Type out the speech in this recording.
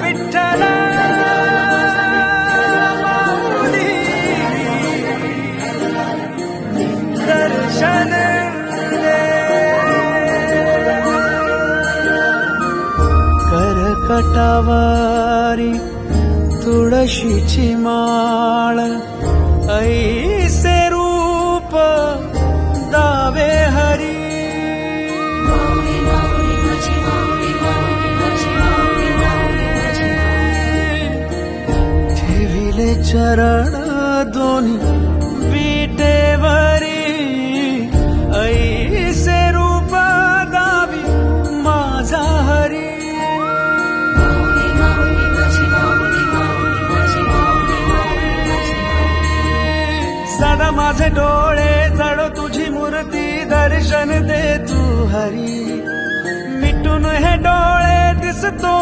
विठ्ठल माऊली दर्शन दे. करकटावारी तुळशीची माळ ऐसे रूप दावे हरी. ठेविले चरण दोन्ही विटेवरी ऐसे रूप दावी माझा हरी. सदा माझे डोळे जडो तुझी मूर्ती दर्शन दे तू हरी. मिटून हे डोळे दिसतो